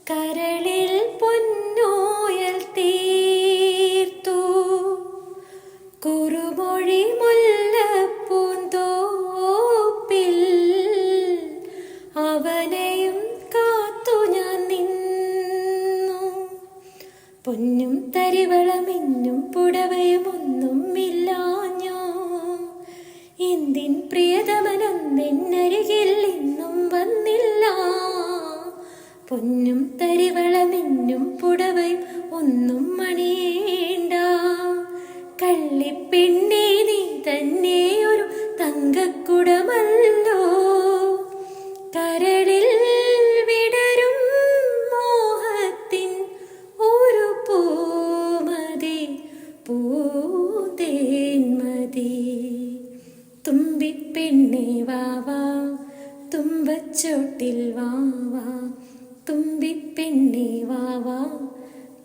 കരളിൽ പൊന്നോയൽ തീർത്തു കുറുമൊഴി മുല്ലപ്പൂന്തോപ്പിൽ അവനെയും കാത്തു ഞാൻ നിന്നു. പൊന്നും തരിവളമിന്നും പുടവയും ഒന്നും ഇല്ലാഞ്ഞോ, എന്തിൻ പ്രിയതമനൊന്നെന്നരികിൽ ഇന്നും വന്നില്ല. പൊന്നും തരിവളമിന്നും പുടവയും ഒന്നും മണിയേണ്ട, കള്ളിപ്പെണ്ണേ നീ തന്നെ ഒരു തങ്കക്കുടമല്ലോ. കരളിൽ വിടരും മോഹത്തിൻ ഒരു പൂമതി, പൂതേന്മതി. തുമ്പിപ്പെണ്ണേ വാവാ തുമ്പച്ചോട്ടിൽ വാവാ, തുമ്പിപ്പെണ്ണേ വാവാ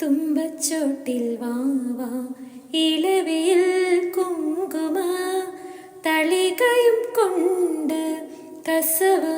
തുമ്പച്ചോട്ടിൽ വാവാ. ഇളവിൽ കുങ്കുമ തളികയും കൊണ്ട് കസവ്